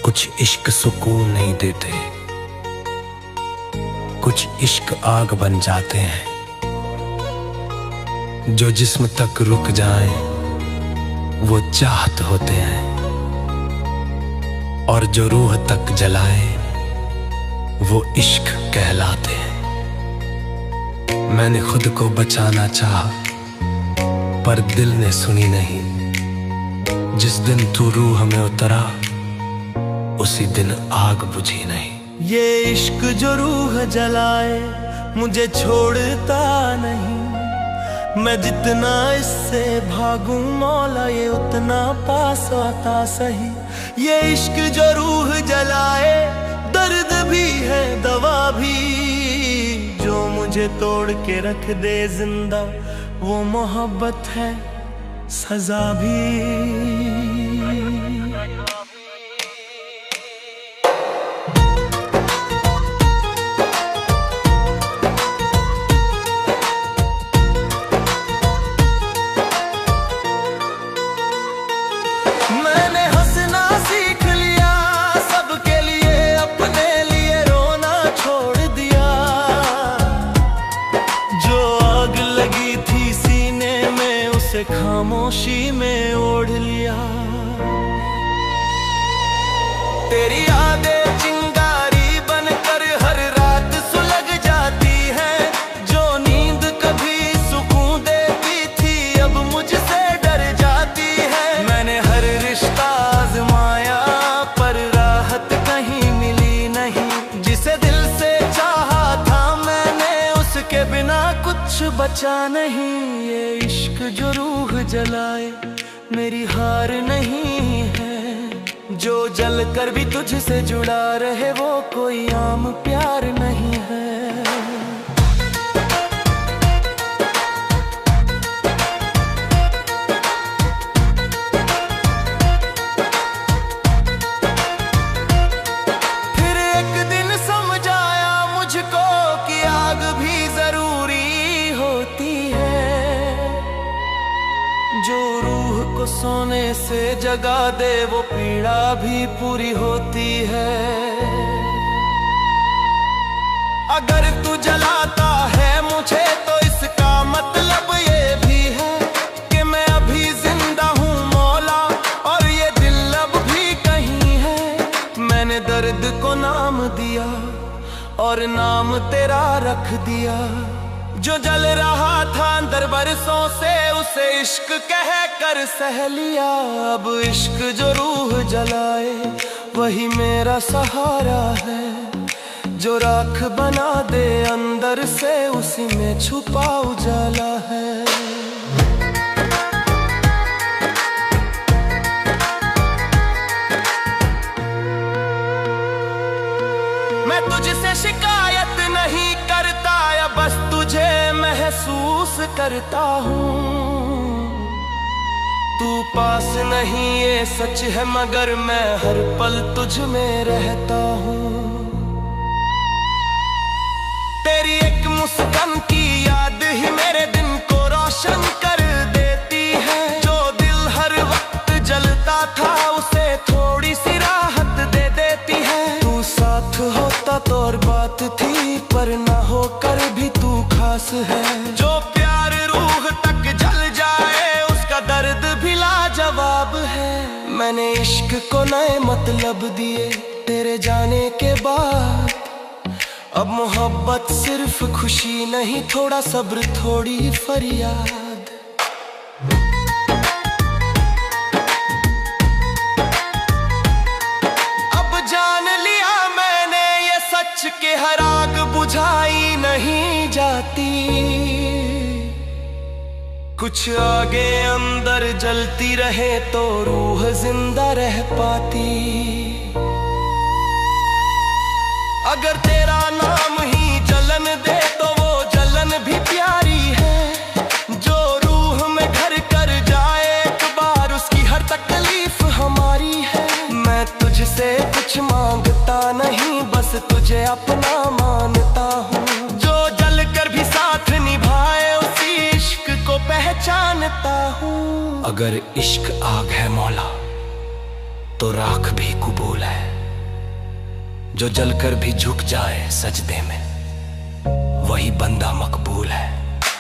कुछ इश्क सुकून नहीं देते, कुछ इश्क आग बन जाते हैं जो जिस्म तक रुक जाएं वो चाहत होते हैं, और जो रूह तक जलाए वो इश्क कहलाते हैं। मैंने खुद को बचाना चाहा पर दिल ने सुनी नहीं। जिस दिन तू रूह में उतरा उसी दिन आग बुझी नहीं। ये इश्क जो रूह जलाए मुझे छोड़ता नहीं। मैं जितना इससे भागूं मौला ये उतना पास आता सही। ये इश्क जो रूह जलाए दर्द भी है दवा भी। जो मुझे तोड़ के रख दे जिंदा वो मोहब्बत है सजा भी। खामोशी में ओढ़ लिया तेरी यादें चिंगारी बनकर हर रात सुलग जाती है। जो नींद कभी सुकून देती थी अब मुझसे डर जाती है। मैंने हर रिश्ता आजमाया पर राहत कहीं मिली नहीं। जिसे दिल से चाहा था मैंने उसके बिना कुछ बचा नहीं। ये इश्क जो रूह जलाए मेरी हार नहीं है। जो जल कर भी तुझसे जुड़ा रहे वो कोई आम प्यार नहीं है। फिर एक दिन समझ आया मुझको कि आग भी जरूरी होती है। जो रूह को सोने से जगा दे वो पीड़ा भी पूरी होती है। अगर तू जलाता है मुझे तो इसका मतलब ये भी है कि मैं अभी जिंदा हूँ मौला और ये दिल अब भी कहीं है। मैंने दर्द को नाम दिया और नाम तेरा रख दिया। जो जल रहा था अंदर बरसों से उसे इश्क कह कर सह लिया। अब इश्क जो रूह जलाए वही मेरा सहारा है। जो राख बना दे अंदर से उसी में छुपा उजाला है। मैं तुझसे शिकायत नहीं करता या बस तुझे महसूस करता हूँ। तू पास नहीं ये सच है मगर मैं हर पल तुझ में रहता हूँ। तेरी एक मुस्कान की याद ही मेरे दिन को रोशन कर देती है। जो दिल हर वक्त जलता था उसे थोड़ी सी राहत दे देती है। तू साथ होता तो और बात थी पर ना होकर भी तू खास है। जो प्यार रूह तक जल जाए उसका दर्द भी लाजवाब है। मैंने इश्क को नए मतलब दिए तेरे जाने के बाद। अब मोहब्बत सिर्फ खुशी नहीं थोड़ा सब्र थोड़ी फरियाद। अब जान लिया मैंने ये सच के हर आग बुझाई नहीं जाती। कुछ आगे अंदर जलती रहे तो रूह जिंदा रह पाती। अगर तेरा नाम ही जलन दे तो वो जलन भी प्यारी है। जो रूह में घर कर जाए एक बार उसकी हर तकलीफ हमारी है। मैं तुझसे कुछ मांगता नहीं बस तुझे अपना मानता हूँ। जो जल कर भी साथ निभाए उसी इश्क को पहचानता हूँ। अगर इश्क आग है मौला तो राख भी कबूल है। जो जलकर भी झुक जाए सजदे में, वही बंदा मकबूल है।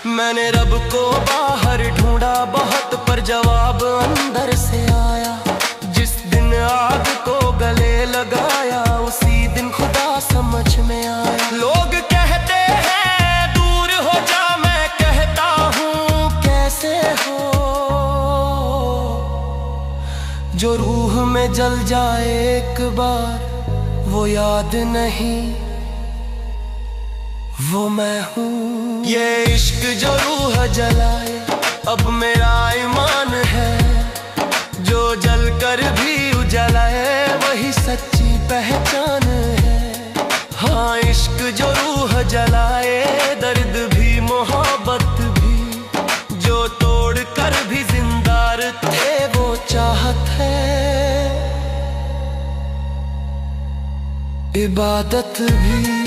मैंने रब को बाहर ढूंढा बहुत, पर जवाब अंदर से आया। जिस दिन आग को गले लगाया, उसी दिन खुदा समझ में आया। लोग कहते हैं दूर हो जा, मैं कहता हूँ कैसे हो। जो रूह में जल जाए एक बार, वो याद नहीं, वो मैं हूँ। ये इश्क जो रूह जलाए, अब मेरा ईमान है। जो जल कर भी उजलाए, वही सच्ची पहचान है। हाँ, इश्क जो रूह जलाए, दर्द भी मोहब्बत भी, जो तोड़ कर भी जिंदा रखे, वो चाहत है, इबादत भी।